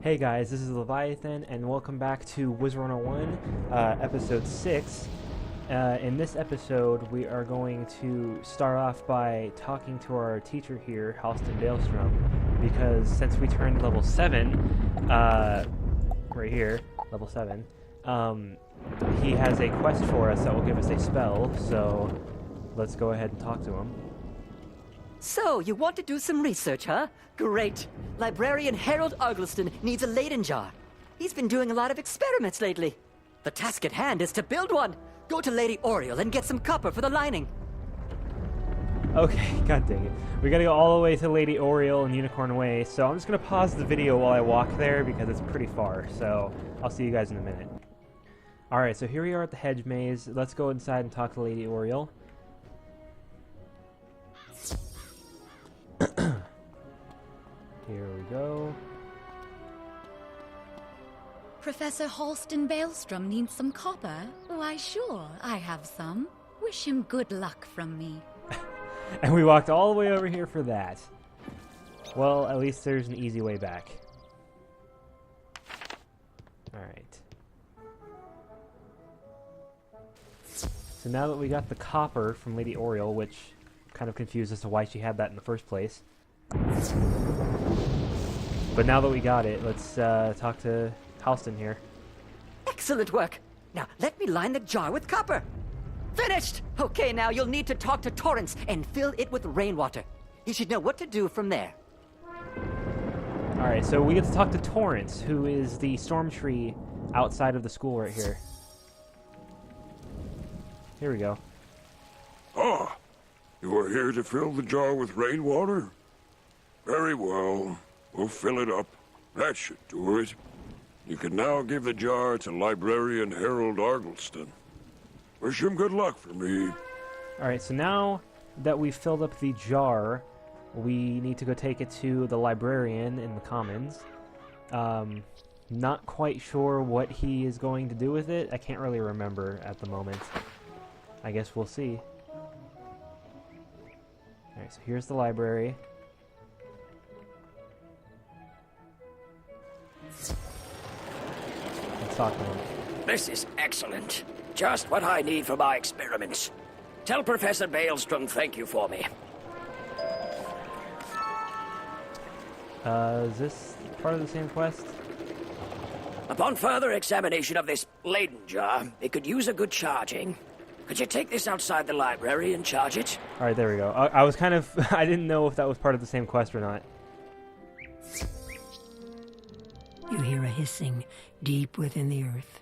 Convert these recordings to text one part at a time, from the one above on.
Hey guys, this is Leviathan, and welcome back to Wizard101, episode 6. In this episode, we are going to start off by talking to our teacher here, Halston Baelstrom, because since we turned level 7, right here, level 7, he has a quest for us that will give us a spell, so let's go ahead and talk to him. So, you want to do some research, huh? Great. Librarian Harold Argleston needs a Leyden jar. He's been doing a lot of experiments lately. The task at hand is to build one. Go to Lady Oriole and get some copper for the lining. Okay, god dang it. We gotta go all the way to Lady Oriole and Unicorn Way, so I'm just gonna pause the video while I walk there because it's pretty far, so I'll see you guys in a minute. Alright, so here we are at the hedge maze. Let's go inside and talk to Lady Oriole. Here we go. Professor Halston Baelstrom needs some copper? Why, sure, I have some. Wish him good luck from me. And we walked all the way over here for that. Well, at least there's an easy way back. Alright. So now that we got the copper from Lady Oriole, which kind of confused as to why she had that in the first place. But now that we got it, let's talk to Halston here. Excellent work. Now, let me line the jar with copper. Finished! Okay, now you'll need to talk to Torrance and fill it with rainwater. You should know what to do from there. Alright, so we get to talk to Torrance, who is the storm tree outside of the school right here. Here we go. Ah, you are here to fill the jar with rainwater? Very well. We'll fill it up. That should do it. You can now give the jar to Librarian Harold Argleston. Wish him good luck for me. Alright, so now that we've filled up the jar, we need to go take it to the librarian in the Commons. Not quite sure what he is going to do with it. I can't really remember at the moment. I guess we'll see. Alright, so here's the library. Let's talk to him. This is excellent. Just what I need for my experiments. Tell Professor Baelstrom thank you for me. Is this part of the same quest? Upon further examination of this Leyden jar, it could use a good charging. Could you take this outside the library and charge it? Alright, there we go. I was kind of... I didn't know if that was part of the same quest or not. You hear a hissing deep within the earth.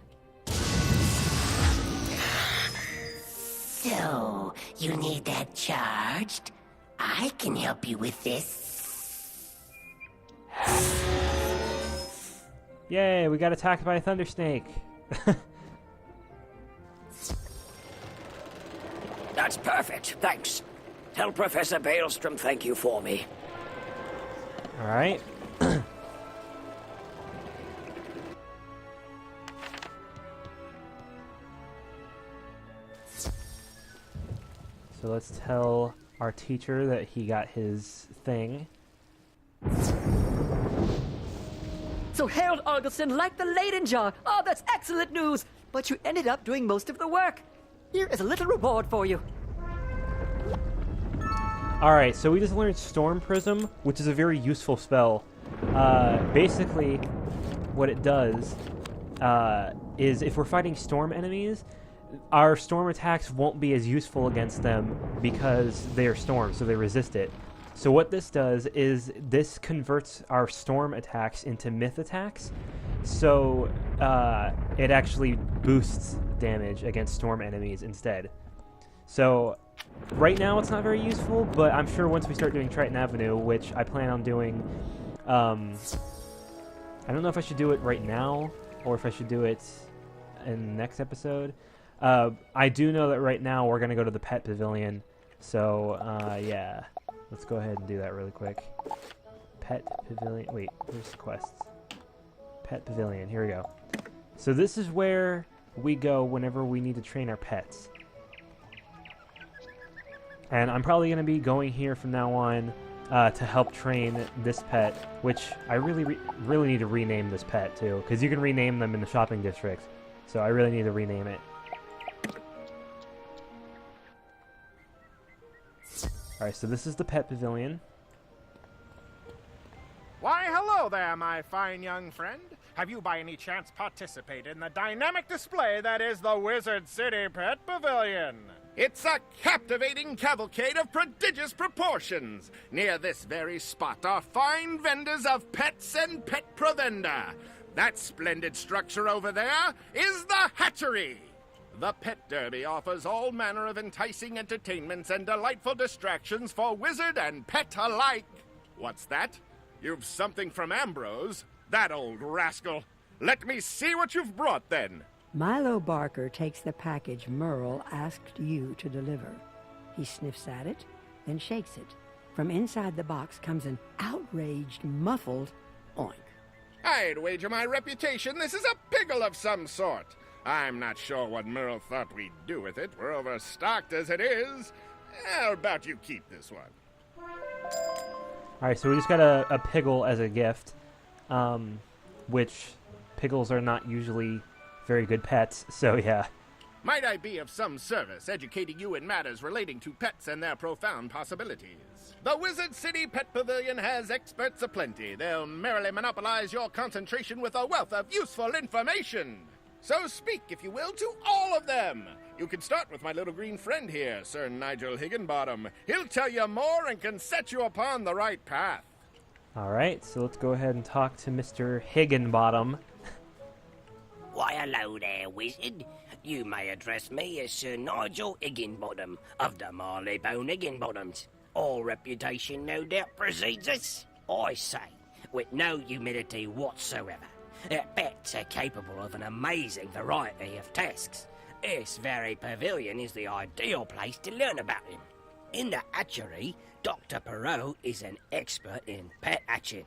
So, you need that charged? I can help you with this. Yay, we got attacked by a thunder snake. That's perfect, thanks. Tell Professor Baelstrom thank you for me. Alright. So let's tell our teacher that he got his thing. So Harold Argleston liked the Leyden jar. Oh, that's excellent news. But you ended up doing most of the work. Here is a little reward for you. Alright, so we just learned Storm Prism, which is a very useful spell. Basically, what it does is if we're fighting storm enemies, our storm attacks won't be as useful against them because they are storm, so they resist it. So what this does is this converts our storm attacks into myth attacks, so it actually boosts damage against storm enemies instead. So right now it's not very useful, but I'm sure once we start doing Triton Avenue, which I plan on doing, I don't know if I should do it right now or if I should do it in the next episode. I do know that right now we're going to go to the Pet Pavilion, so yeah, let's go ahead and do that really quick. Pet Pavilion, wait, where's the quests? Pet Pavilion, here we go. So this is where we go whenever we need to train our pets. And I'm probably going to be going here from now on to help train this pet, which I really need to rename this pet too, because you can rename them in the shopping districts. So I really need to rename it. Alright, so this is the pet pavilion. Why, hello there, my fine young friend. Have you by any chance participated in the dynamic display that is the Wizard City Pet Pavilion? It's a captivating cavalcade of prodigious proportions. Near this very spot are fine vendors of pets and pet provender. That splendid structure over there is the hatchery. The Pet Derby offers all manner of enticing entertainments and delightful distractions for wizard and pet alike. What's that? You've something from Ambrose? That old rascal. Let me see what you've brought, then. Milo Barker takes the package Merle asked you to deliver. He sniffs at it, then shakes it. From inside the box comes an outraged, muffled oink. I'd wager my reputation this is a piggle of some sort. I'm not sure what Merle thought we'd do with it. We're overstocked as it is. How about you keep this one? Alright, so we just got a piggle as a gift, which piggles are not usually very good pets, so yeah. Might I be of some service educating you in matters relating to pets and their profound possibilities? The Wizard City Pet Pavilion has experts aplenty. They'll merrily monopolize your concentration with a wealth of useful information. So speak, if you will, to all of them. You can start with my little green friend here, Sir Nigel Higginbottom. He'll tell you more and can set you upon the right path. Alright, so let's go ahead and talk to Mr. Higginbottom. Why, hello there, wizard. You may address me as Sir Nigel Higginbottom of the Marleybone Higginbottoms. All reputation, no doubt, precedes us. I say, with no humility whatsoever, that pets are capable of an amazing variety of tasks. This very pavilion is the ideal place to learn about them. In the hatchery, Dr. Perot is an expert in pet hatching.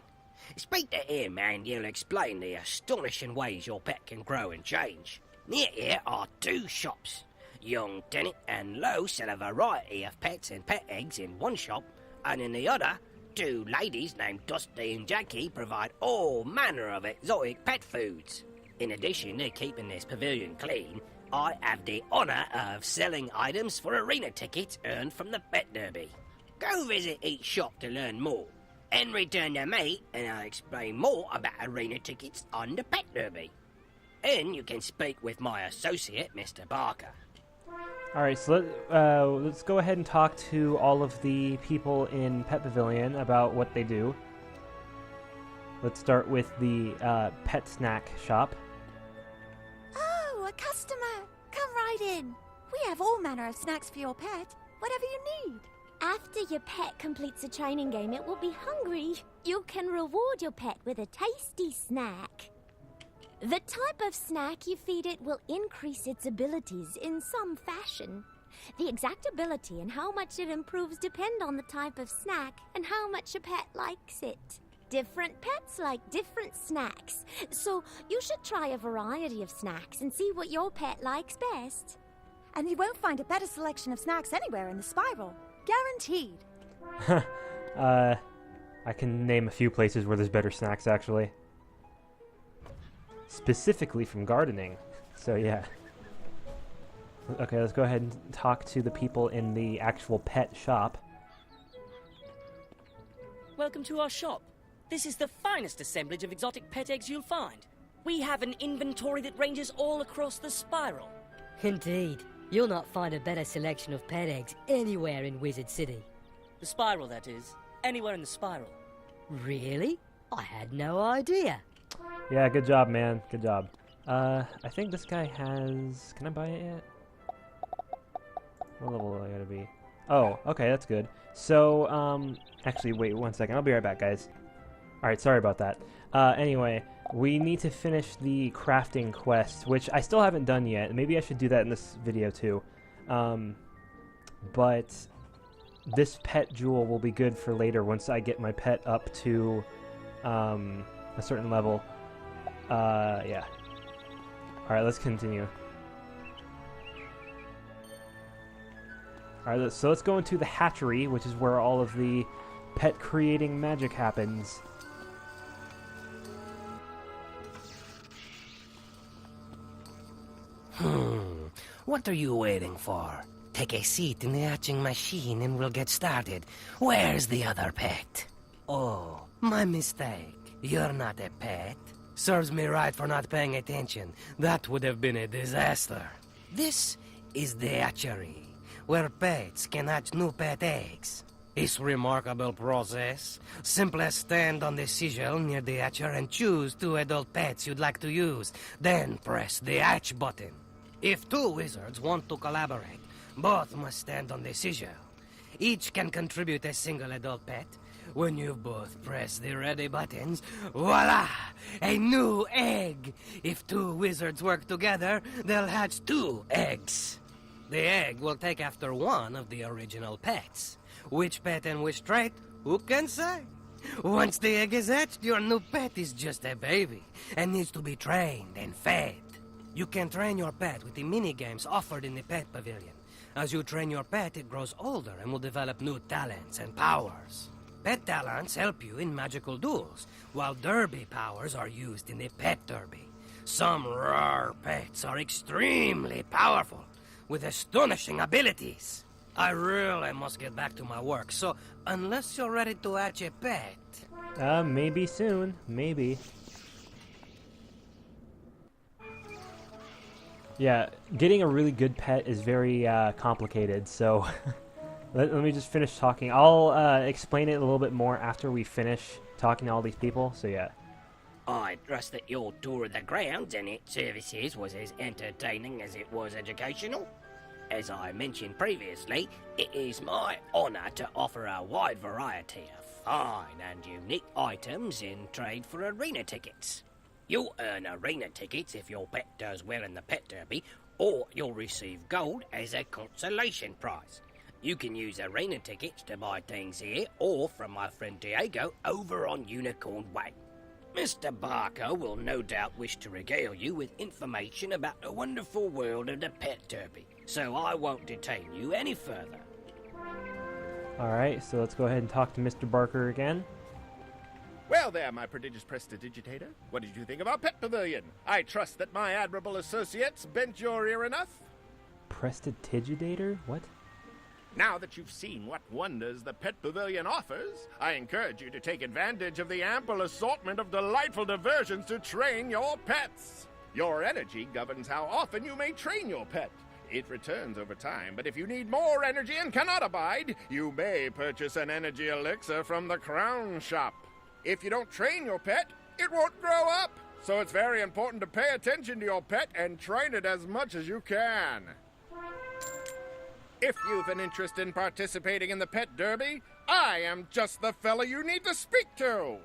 Speak to him and he'll explain the astonishing ways your pet can grow and change. Near here are two shops. Young Tennant and Lowe sell a variety of pets and pet eggs in one shop, and in the other, two ladies named Dusty and Jackie provide all manner of exotic pet foods. In addition to keeping this pavilion clean, I have the honour of selling items for arena tickets earned from the Pet Derby. Go visit each shop to learn more, and return to me and I'll explain more about arena tickets on the Pet Derby. And you can speak with my associate, Mr. Barker. Alright, so let's go ahead and talk to all of the people in Pet Pavilion about what they do. Let's start with the pet snack shop. Oh, a customer! Come right in. We have all manner of snacks for your pet, whatever you need. After your pet completes a training game, it will be hungry. You can reward your pet with a tasty snack. The type of snack you feed it will increase its abilities in some fashion. The exact ability and how much it improves depend on the type of snack and how much a pet likes it. Different pets like different snacks, so you should try a variety of snacks and see what your pet likes best. And you won't find a better selection of snacks anywhere in the spiral. Guaranteed. I can name a few places where there's better snacks, actually. Specifically from gardening. So, yeah. Okay, let's go ahead and talk to the people in the actual pet shop. Welcome to our shop. This is the finest assemblage of exotic pet eggs you'll find. We have an inventory that ranges all across the spiral. Indeed. You'll not find a better selection of pet eggs anywhere in Wizard City. The spiral, that is. Anywhere in the spiral. Really? I had no idea. Yeah, good job, man. Good job. I think this guy has... Can I buy it yet? What level do I gotta be? Oh, okay, that's good. So, actually, wait 1 second. I'll be right back, guys. Alright, sorry about that. Anyway, we need to finish the crafting quest, which I still haven't done yet. Maybe I should do that in this video, too. But this pet jewel will be good for later once I get my pet up to a certain level. Yeah. Alright, let's continue. Alright, so let's go into the hatchery, which is where all of the pet creating magic happens. What are you waiting for? Take a seat in the hatching machine and we'll get started. Where's the other pet? Oh, my mistake. You're not a pet. Serves me right for not paying attention. That would have been a disaster. This is the hatchery, where pets can hatch new pet eggs. It's a remarkable process. Simply stand on the sigil near the hatcher and choose 2 adult pets you'd like to use. Then press the hatch button. If 2 wizards want to collaborate, both must stand on the sigil. Each can contribute a single adult pet. When you both press the ready buttons, voila! A new egg! If 2 wizards work together, they'll hatch 2 eggs. The egg will take after one of the original pets. Which pet and which trait, who can say? Once the egg is hatched, your new pet is just a baby and needs to be trained and fed. You can train your pet with the mini-games offered in the pet pavilion. As you train your pet, it grows older and will develop new talents and powers. Pet talents help you in magical duels, while derby powers are used in the pet derby. Some rare pets are extremely powerful, with astonishing abilities. I really must get back to my work, so unless you're ready to hatch a pet... Maybe soon. Maybe. Yeah, getting a really good pet is very complicated, so let me just finish talking. I'll explain it a little bit more after we finish talking to all these people, so yeah. I trust that your tour of the grounds and its services was as entertaining as it was educational. As I mentioned previously, it is my honor to offer a wide variety of fine and unique items in trade for arena tickets. You'll earn arena tickets if your pet does well in the pet derby, or you'll receive gold as a consolation prize. You can use arena tickets to buy things here, or from my friend Diego over on Unicorn Way. Mr. Barker will no doubt wish to regale you with information about the wonderful world of the pet derby, so I won't detain you any further. Alright, so let's go ahead and talk to Mr. Barker again. Well there, my prodigious prestidigitator. What did you think of our pet pavilion? I trust that my admirable associates bent your ear enough? Prestidigitator? What? Now that you've seen what wonders the Pet Pavilion offers, I encourage you to take advantage of the ample assortment of delightful diversions to train your pets. Your energy governs how often you may train your pet. It returns over time, but if you need more energy and cannot abide, you may purchase an energy elixir from the Crown Shop. If you don't train your pet, it won't grow up. So it's very important to pay attention to your pet and train it as much as you can. If you've an interest in participating in the Pet Derby, I am just the fella you need to speak to.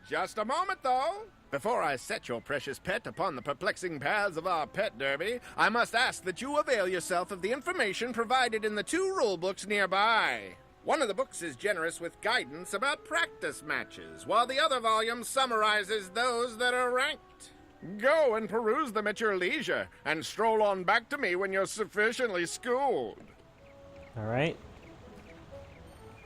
Just a moment, though. Before I set your precious pet upon the perplexing paths of our Pet Derby, I must ask that you avail yourself of the information provided in the 2 rule books nearby. One of the books is generous with guidance about practice matches, while the other volume summarizes those that are ranked. Go and peruse them at your leisure, and stroll on back to me when you're sufficiently schooled. Alright.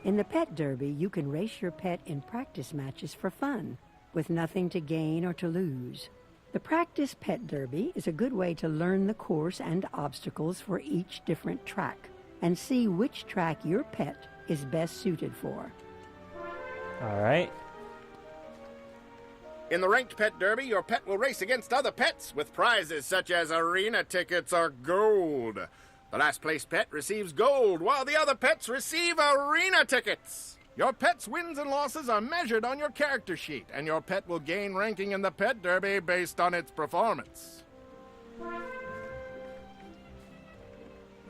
In the Pet Derby, you can race your pet in practice matches for fun, with nothing to gain or to lose. The Practice Pet Derby is a good way to learn the course and obstacles for each different track, and see which track your pet is best suited for. Alright. In the Ranked Pet Derby, your pet will race against other pets with prizes such as arena tickets or gold. The last place pet receives gold, while the other pets receive arena tickets. Your pet's wins and losses are measured on your character sheet, and your pet will gain ranking in the Pet Derby based on its performance.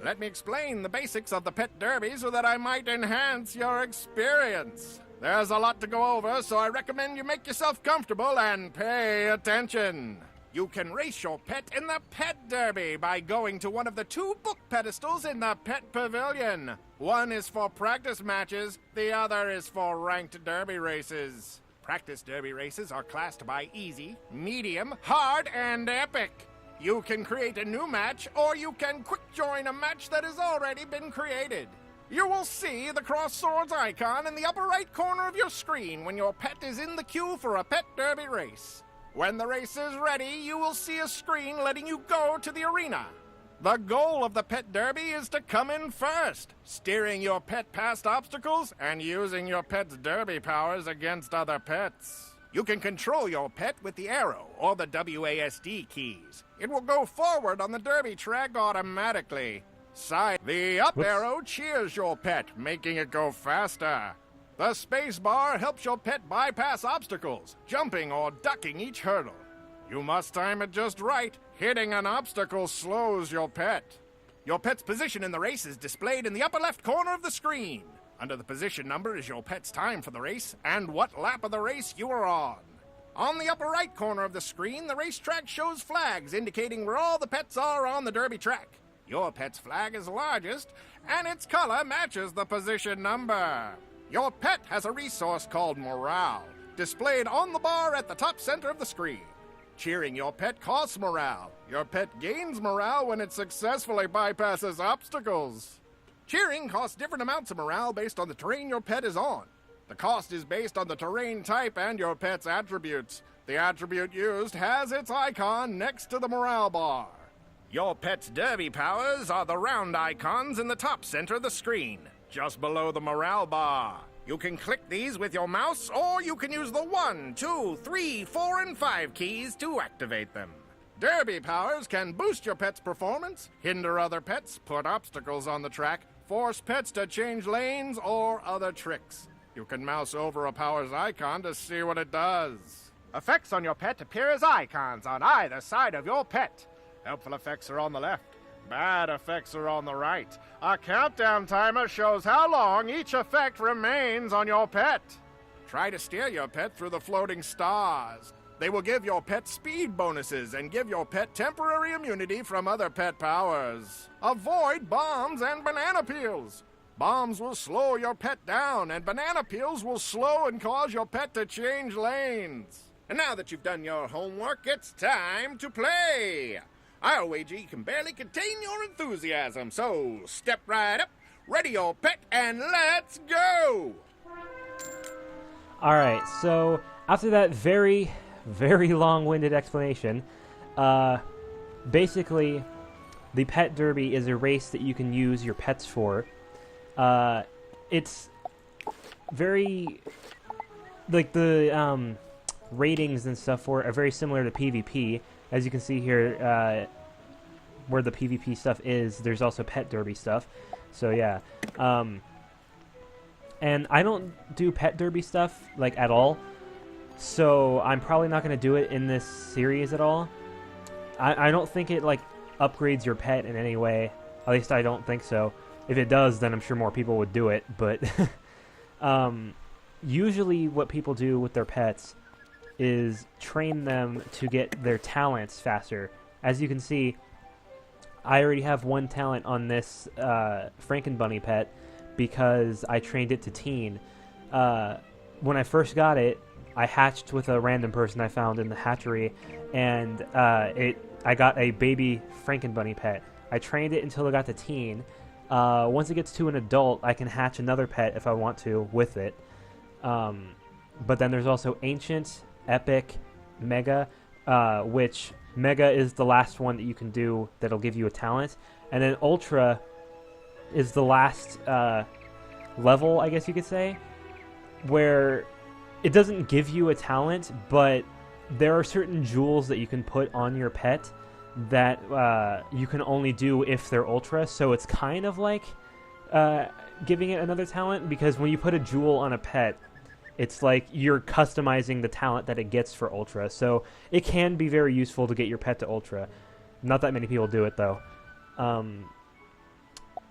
Let me explain the basics of the Pet Derby so that I might enhance your experience. There's a lot to go over, so I recommend you make yourself comfortable and pay attention. You can race your pet in the Pet Derby by going to one of the 2 book pedestals in the Pet Pavilion. One is for practice matches, the other is for ranked derby races. Practice derby races are classed by easy, medium, hard, and epic. You can create a new match, or you can quick join a match that has already been created. You will see the cross swords icon in the upper right corner of your screen when your pet is in the queue for a pet derby race. When the race is ready, you will see a screen letting you go to the arena. The goal of the pet derby is to come in first, steering your pet past obstacles and using your pet's derby powers against other pets. You can control your pet with the arrow or the WASD keys. It will go forward on the derby track automatically. The up arrow cheers your pet, making it go faster. The space bar helps your pet bypass obstacles, jumping or ducking each hurdle. You must time it just right. Hitting an obstacle slows your pet. Your pet's position in the race is displayed in the upper left corner of the screen. Under the position number is your pet's time for the race and what lap of the race you are on. On the upper right corner of the screen, the racetrack shows flags indicating where all the pets are on the derby track. Your pet's flag is largest, and its color matches the position number. Your pet has a resource called morale, displayed on the bar at the top center of the screen. Cheering your pet costs morale. Your pet gains morale when it successfully bypasses obstacles. Cheering costs different amounts of morale based on the terrain your pet is on. The cost is based on the terrain type and your pet's attributes. The attribute used has its icon next to the morale bar. Your pet's derby powers are the round icons in the top center of the screen, just below the morale bar. You can click these with your mouse, or you can use the 1, 2, 3, 4, and 5 keys to activate them. Derby powers can boost your pet's performance, hinder other pets, put obstacles on the track, force pets to change lanes, or other tricks. You can mouse over a power's icon to see what it does. Effects on your pet appear as icons on either side of your pet. Helpful effects are on the left. Bad effects are on the right. A countdown timer shows how long each effect remains on your pet. Try to steer your pet through the floating stars. They will give your pet speed bonuses and give your pet temporary immunity from other pet powers. Avoid bombs and banana peels. Bombs will slow your pet down, and banana peels will slow and cause your pet to change lanes. And now that you've done your homework, it's time to play. I'll wager you can barely contain your enthusiasm, so step right up, ready your pet, and let's go! Alright, so after that very, very long-winded explanation, basically, the Pet Derby is a race that you can use your pets for. It's very, like, the ratings and stuff for it are very similar to PvP. As you can see here, where the PvP stuff is, there's also Pet Derby stuff. So yeah, and I don't do Pet Derby stuff, like, at all. So I'm probably not going to do it in this series at all. I don't think it, like, upgrades your pet in any way. At least I don't think so. If it does, then I'm sure more people would do it. But usually what people do with their pets is train them to get their talents faster. As you can see, I already have one talent on this Frankenbunny pet because I trained it to teen. When I first got it, I hatched with a random person I found in the hatchery, and I got a baby Frankenbunny pet. I trained it until it got to teen. Once it gets to an adult, I can hatch another pet if I want to with it. But then there's also Ancient, Epic, Mega, which Mega is the last one that you can do that'll give you a talent. And then Ultra is the last level, I guess you could say, where it doesn't give you a talent, but there are certain jewels that you can put on your pet that you can only do if they're Ultra. So it's kind of like giving it another talent, because when you put a jewel on a pet, it's like you're customizing the talent that it gets for Ultra. So it can be very useful to get your pet to Ultra. Not that many people do it, though.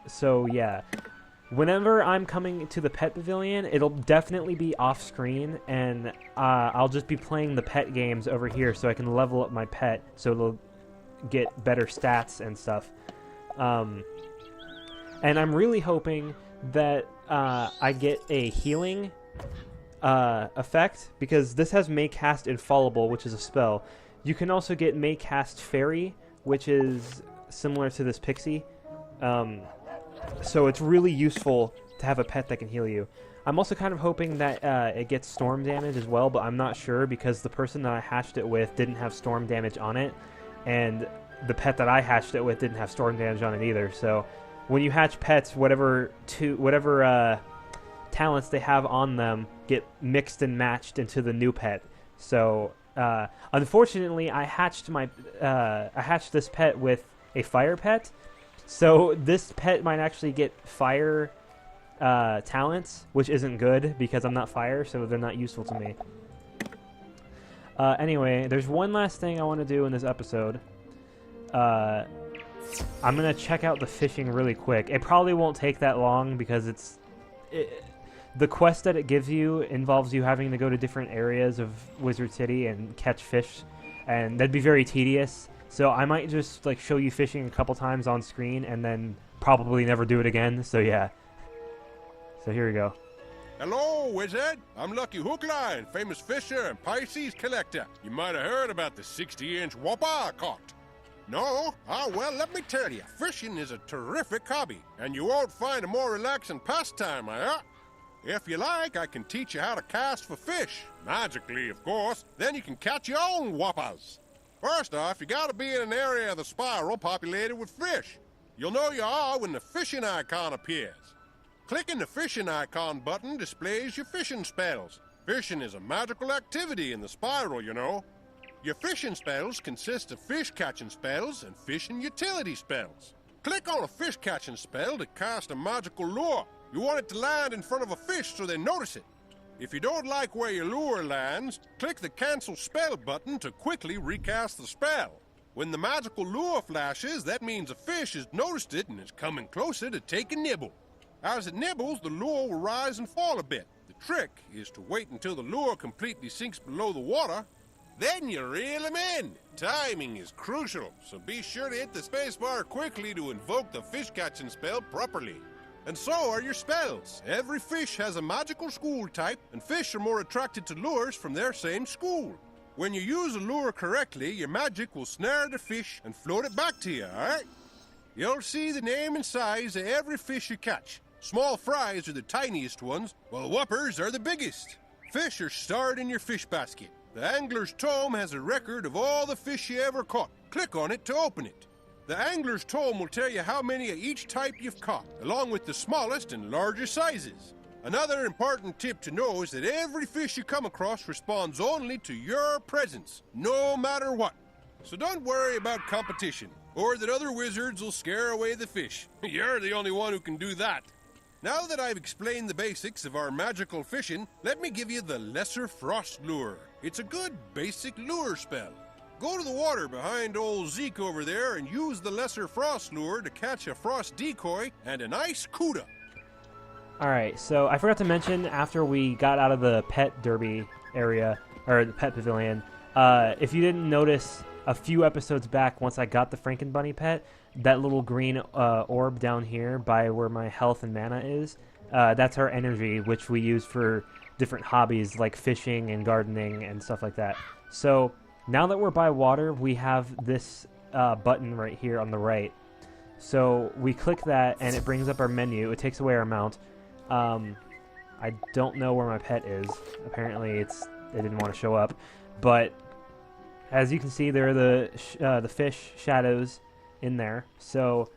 So yeah. Whenever I'm coming to the Pet Pavilion, it'll definitely be off-screen, and I'll just be playing the pet games over here so I can level up my pet so it'll get better stats and stuff. And I'm really hoping that I get a healing effect, because this has Maycast Infallible, which is a spell. You can also get Maycast Fairy, which is similar to this Pixie. So it's really useful to have a pet that can heal you. I'm also kind of hoping that it gets storm damage as well, but I'm not sure because the person that I hatched it with didn't have storm damage on it, and the pet that I hatched it with didn't have storm damage on it either. So when you hatch pets, whatever talents they have on them get mixed and matched into the new pet. So unfortunately, I hatched this pet with a fire pet. So this pet might actually get fire talents, which isn't good because I'm not fire, so they're not useful to me. Anyway, there's one last thing I want to do in this episode. I'm going to check out the fishing really quick. It probably won't take that long because the quest that it gives you involves you having to go to different areas of Wizard City and catch fish, and that'd be very tedious. So I might just like show you fishing a couple times on screen and then probably never do it again. So yeah. So here we go. Hello, Wizard. I'm Lucky Hookline, famous fisher and Pisces collector. You might have heard about the 60-inch whopper I caught. No? Ah, well, let me tell you, fishing is a terrific hobby, and you won't find a more relaxing pastime, If you like, I can teach you how to cast for fish. Magically, of course. Then you can catch your own whoppers. First off, you gotta be in an area of the spiral populated with fish. You'll know you are when the fishing icon appears. Clicking the fishing icon button displays your fishing spells. Fishing is a magical activity in the spiral, you know. Your fishing spells consist of fish catching spells and fishing utility spells. Click on a fish catching spell to cast a magical lure. You want it to land in front of a fish so they notice it. If you don't like where your lure lands, click the cancel spell button to quickly recast the spell. When the magical lure flashes, that means a fish has noticed it and is coming closer to take a nibble. As it nibbles, the lure will rise and fall a bit. The trick is to wait until the lure completely sinks below the water. Then you reel them in. Timing is crucial, so be sure to hit the spacebar quickly to invoke the fish catching spell properly. And so are your spells. Every fish has a magical school type, and fish are more attracted to lures from their same school. When you use a lure correctly, your magic will snare the fish and float it back to you, alright? You'll see the name and size of every fish you catch. Small fries are the tiniest ones, while whoppers are the biggest. Fish are stored in your fish basket. The Angler's Tome has a record of all the fish you ever caught. Click on it to open it. The Angler's Tome will tell you how many of each type you've caught, along with the smallest and largest sizes. Another important tip to know is that every fish you come across responds only to your presence, no matter what. So don't worry about competition, or that other wizards will scare away the fish. You're the only one who can do that. Now that I've explained the basics of our magical fishing, let me give you the Lesser Frost Lure. It's a good basic lure spell. Go to the water behind old Zeke over there and use the Lesser Frost Lure to catch a frost decoy and a nice cuda. Alright, so I forgot to mention, after we got out of the pet derby area, or the pet pavilion, if you didn't notice a few episodes back, once I got the Frankenbunny pet, that little green orb down here by where my health and mana is, that's our energy, which we use for different hobbies like fishing and gardening and stuff like that. So now that we're by water, we have this button right here on the right. So we click that and it brings up our menu. It takes away our mount. I don't know where my pet is. Apparently it didn't want to show up. But as you can see, there are the fish shadows in there. So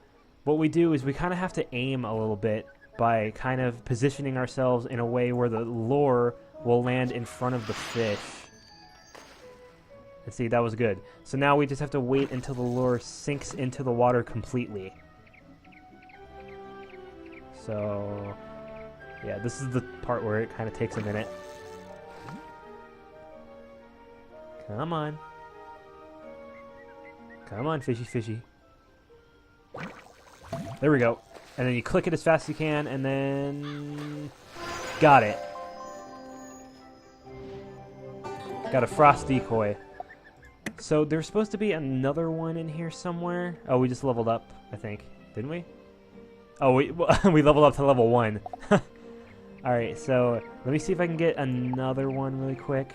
what we do is we kind of have to aim a little bit by kind of positioning ourselves in a way where the lure will land in front of the fish. And see, that was good. So now we just have to wait until the lure sinks into the water completely. So yeah, this is the part where it kind of takes a minute. Come on. Come on, fishy, fishy. There we go. And then you click it as fast as you can, and then... Got it. Got a frost decoy. So there's supposed to be another one in here somewhere. Oh, we just leveled up, I think. Didn't we? Oh, we leveled up to level 1. Alright, so let me see if I can get another one really quick.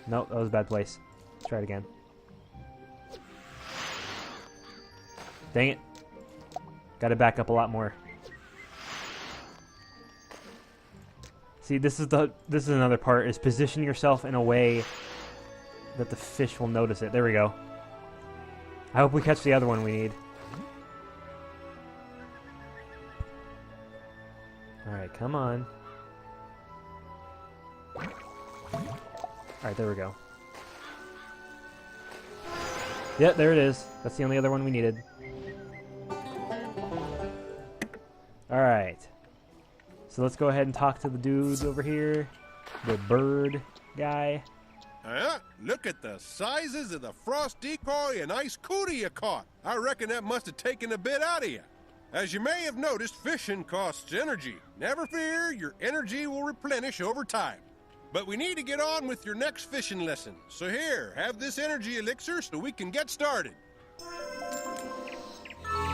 Nope, that was a bad place. Let's try it again. Dang it. Got to back up a lot more. See, this is another part, is position yourself in a way that the fish will notice it. There we go. I hope we catch the other one we need. Alright, come on. Alright, there we go. Yep, there it is. That's the only other one we needed. Alright. So let's go ahead and talk to the dude over here. The bird guy. Look at the sizes of the frost decoy and ice cootie you caught. I reckon that must have taken a bit out of you. As you may have noticed, fishing costs energy. Never fear, your energy will replenish over time. But we need to get on with your next fishing lesson. So here, have this energy elixir so we can get started.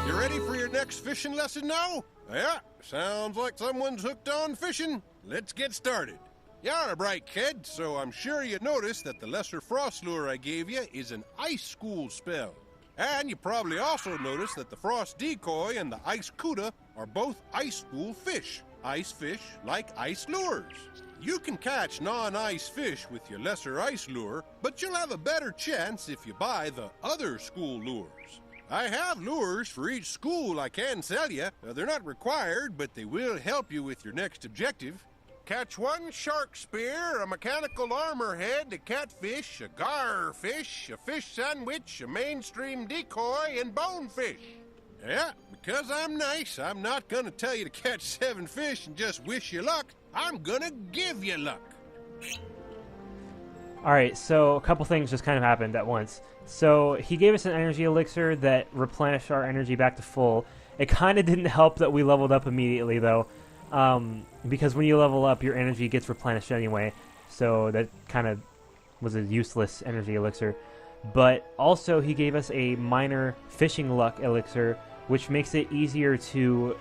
You ready for your next fishing lesson now? Yeah, sounds like someone's hooked on fishing. Let's get started. You're a bright kid, so I'm sure you noticed that the lesser frost lure I gave you is an ice school spell. And you probably also noticed that the frost decoy and the ice cuda are both ice school fish. Ice fish like ice lures. You can catch non-ice fish with your lesser ice lure, but you'll have a better chance if you buy the other school lures. I have lures for each school I can sell you. They're not required, but they will help you with your next objective. Catch one shark spear, a mechanical armor head, a catfish, a garfish, a fish sandwich, a mainstream decoy, and bonefish. Yeah, because I'm nice, I'm not gonna tell you to catch 7 fish and just wish you luck. I'm gonna give you luck. Alright, so a couple things just kind of happened at once. So he gave us an energy elixir that replenished our energy back to full. It kind of didn't help that we leveled up immediately, though. Because when you level up, your energy gets replenished anyway. So that kind of was a useless energy elixir. But also he gave us a minor fishing luck elixir, which makes it easier to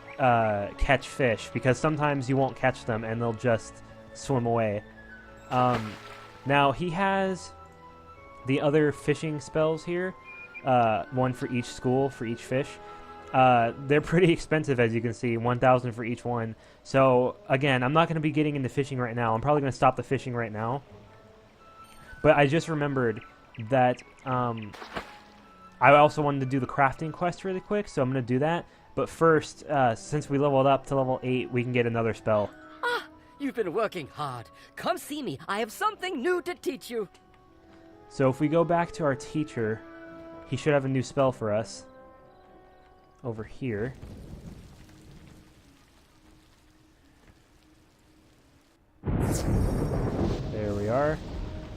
catch fish, because sometimes you won't catch them and they'll just swim away. Now he has the other fishing spells here, one for each school, for each fish. They're pretty expensive, as you can see, 1,000 for each one. So again, I'm not going to be getting into fishing right now. I'm probably going to stop the fishing right now. But I just remembered that I also wanted to do the crafting quest really quick, so I'm going to do that. But first, since we leveled up to level 8, we can get another spell. Ah, you've been working hard. Come see me. I have something new to teach you. So if we go back to our teacher, he should have a new spell for us. Over here. There we are.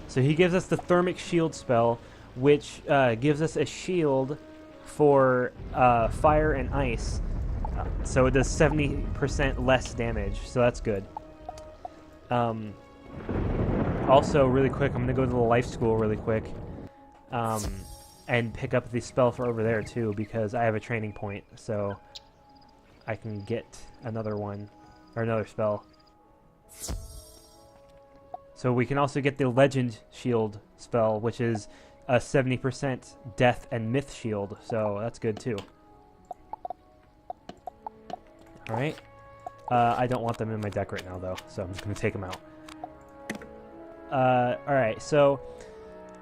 So he gives us the thermic shield spell, which gives us a shield for fire and ice. So it does 70% less damage, so that's good. Also, really quick, I'm going to go to the life school really quick. And pick up the spell for over there too, because I have a training point, so I can get another one, or another spell. So we can also get the Legend Shield spell, which is a 70% Death and Myth Shield, so that's good too. Alright. I don't want them in my deck right now though, so I'm just going to take them out. Alright, so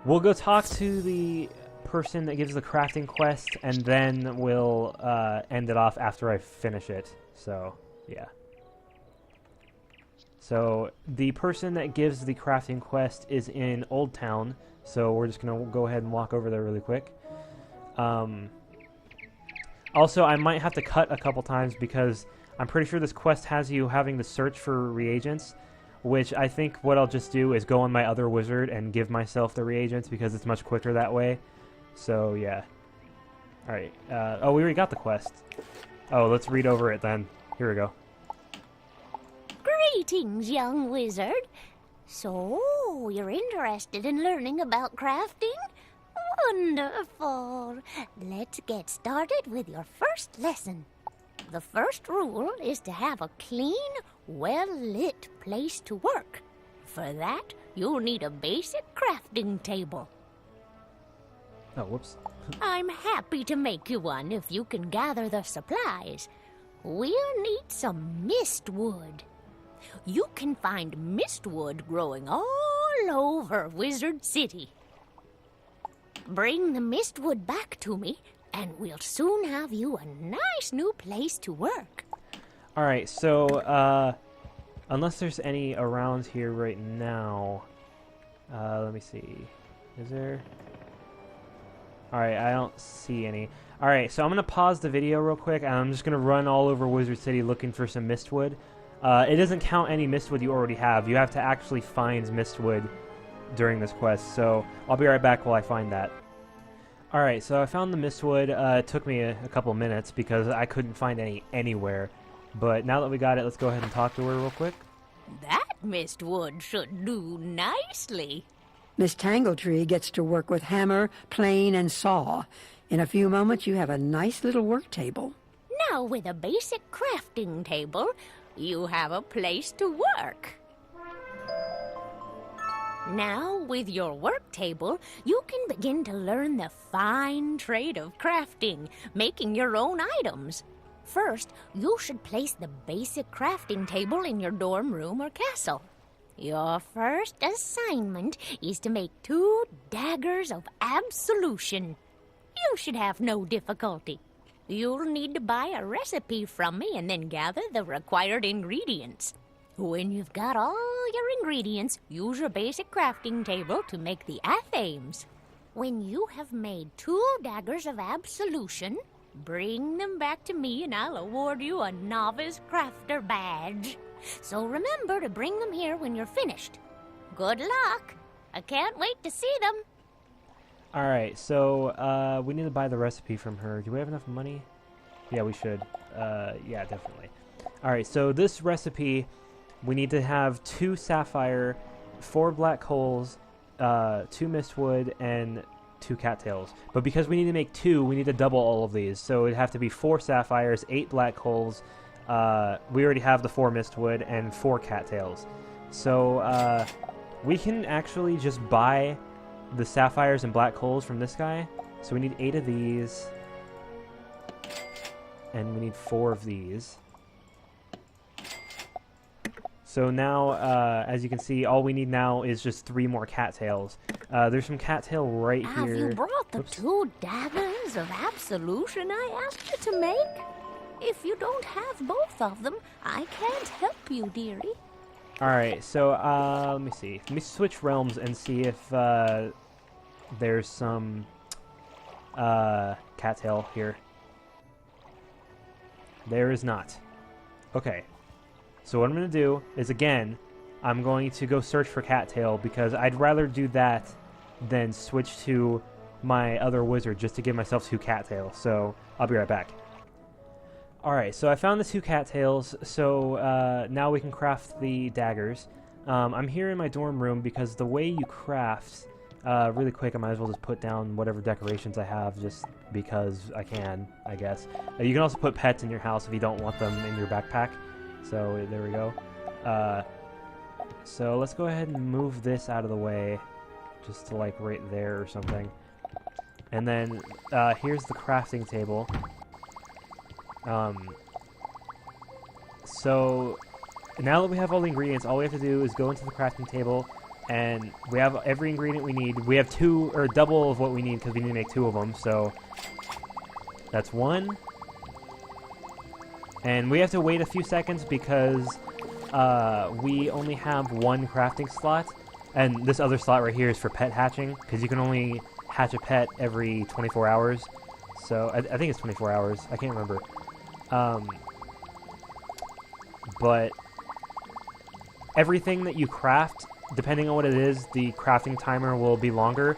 we'll go talk to the person that gives the crafting quest, and then we'll end it off after I finish it. So yeah, so the person that gives the crafting quest is in Old Town, so we're just gonna go ahead and walk over there really quick. Also, I might have to cut a couple times because I'm pretty sure this quest has you having to search for reagents, which I think what I'll just do is go on my other wizard and give myself the reagents, because it's much quicker that way. So, yeah. Alright. Oh, we already got the quest. Oh, let's read over it then. Here we go. Greetings, young wizard. So, you're interested in learning about crafting? Wonderful. Let's get started with your first lesson. The first rule is to have a clean, well-lit place to work. For that, you'll need a basic crafting table. Oh, whoops. I'm happy to make you one if you can gather the supplies. We'll need some mistwood. You can find mistwood growing all over Wizard City. Bring the mistwood back to me, and we'll soon have you a nice new place to work. Alright, so, unless there's any around here right now, let me see. Is there? Alright, I don't see any. Alright, so I'm going to pause the video real quick, and I'm just going to run all over Wizard City looking for some mistwood. It doesn't count any mistwood you already have. You have to actually find mistwood during this quest, so I'll be right back while I find that. Alright, so I found the mistwood. It took me a couple minutes because I couldn't find any anywhere. But now that we got it, let's go ahead and talk to her real quick. That mistwood should do nicely. Miss Tangletree gets to work with hammer, plane, and saw. In a few moments, you have a nice little work table. Now, with a basic crafting table, you have a place to work. Now, with your work table, you can begin to learn the fine trade of crafting, making your own items. First, you should place the basic crafting table in your dorm room or castle. Your first assignment is to make 2 daggers of absolution. You should have no difficulty. You'll need to buy a recipe from me and then gather the required ingredients. When you've got all your ingredients, use your basic crafting table to make the athames. When you have made 2 daggers of absolution, bring them back to me and I'll award you a novice crafter badge. So remember to bring them here when you're finished. Good luck. I can't wait to see them. Alright, so we need to buy the recipe from her. Do we have enough money? Yeah, we should. Yeah, definitely. Alright, so this recipe, we need to have 2 sapphire, 4 black coals, 2 mistwood, and 2 cattails. But because we need to make 2, we need to double all of these. So it'd have to be 4 sapphires, 8 black coals. We already have the 4 mistwood and 4 cattails. So we can actually just buy the sapphires and black coals from this guy. So we need 8 of these. And we need 4 of these. So now, as you can see, all we need now is just 3 more cattails. There's some cattail right here. Have you brought the 2 daggers of absolution I asked you to make? If you don't have both of them, I can't help you, dearie. Alright, so let me see. Let me switch realms and see if there's some cattail here. There is not. Okay. So what I'm going to do is, again, I'm going to go search for cattail because I'd rather do that than switch to my other wizard just to give myself 2 cattails. So I'll be right back. Alright, so I found the 2 cattails, so now we can craft the daggers. I'm here in my dorm room because the way you craft, really quick, I might as well just put down whatever decorations I have just because I can, I guess. You can also put pets in your house if you don't want them in your backpack. So there we go. So let's go ahead and move this out of the way, just to like right there or something. And then here's the crafting table. So now that we have all the ingredients, all we have to do is go into the crafting table, and we have every ingredient we need. We have 2 or double of what we need because we need to make 2 of them. So that's 1. And we have to wait a few seconds because we only have 1 crafting slot, and this other slot right here is for pet hatching because you can only hatch a pet every 24 hours. So I think it's 24 hours. I can't remember. But everything that you craft, depending on what it is, the crafting timer will be longer.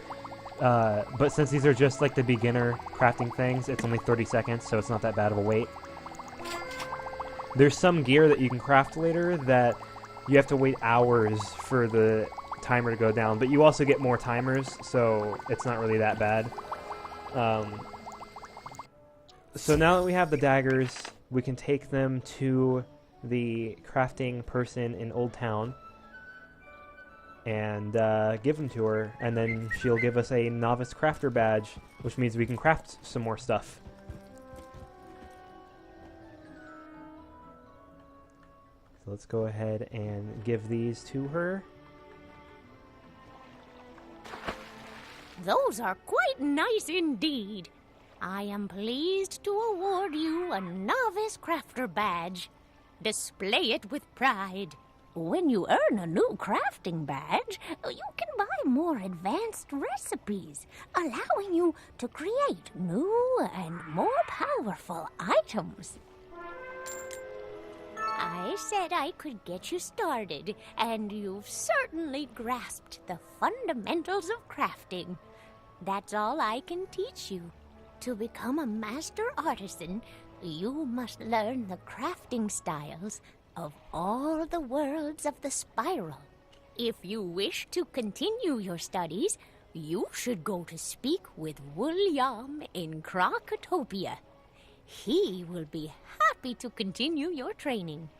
But since these are just like the beginner crafting things, it's only 30 seconds, so it's not that bad of a wait. There's some gear that you can craft later that you have to wait hours for the timer to go down, but you also get more timers, so it's not really that bad. So now that we have the daggers, we can take them to the crafting person in Old Town. and give them to her, and then she'll give us a novice crafter badge, which means we can craft some more stuff. So let's go ahead and give these to her. Those are quite nice indeed. I am pleased to award you a Novice Crafter badge. Display it with pride. When you earn a new crafting badge, you can buy more advanced recipes, allowing you to create new and more powerful items. I said I could get you started, and you've certainly grasped the fundamentals of crafting. That's all I can teach you. To become a master artisan, you must learn the crafting styles of all the worlds of the spiral. If you wish to continue your studies, you should go to speak with William in Krakatopia. He will be happy to continue your training.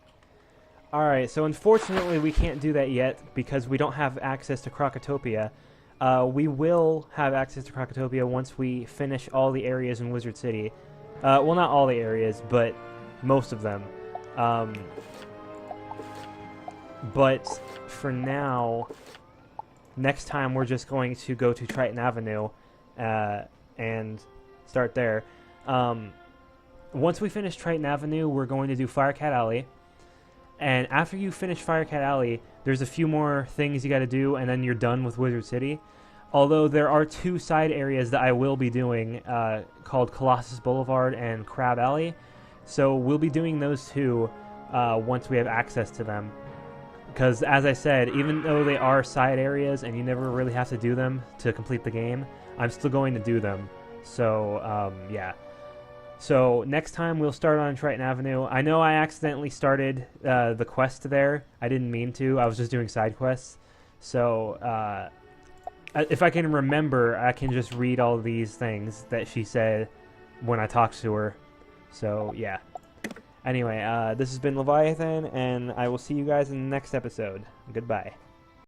Alright, so unfortunately we can't do that yet because we don't have access to Krakatopia. We will have access to Krakatopia once we finish all the areas in Wizard City. Well, not all the areas, but most of them. But for now, next time we're just going to go to Triton Avenue and start there. Once we finish Triton Avenue, we're going to do Firecat Alley. And after you finish Firecat Alley, there's a few more things you got to do, and then you're done with Wizard City. Although there are two side areas that I will be doing called Colossus Boulevard and Crab Alley. So we'll be doing those two once we have access to them. Because as I said, even though they are side areas and you never really have to do them to complete the game, I'm still going to do them. So, yeah. So next time we'll start on Triton Avenue. I know I accidentally started the quest there. I didn't mean to. I was just doing side quests. So if I can remember, I can just read all these things that she said when I talked to her. So yeah. Anyway, this has been Leviathan, and I will see you guys in the next episode. Goodbye.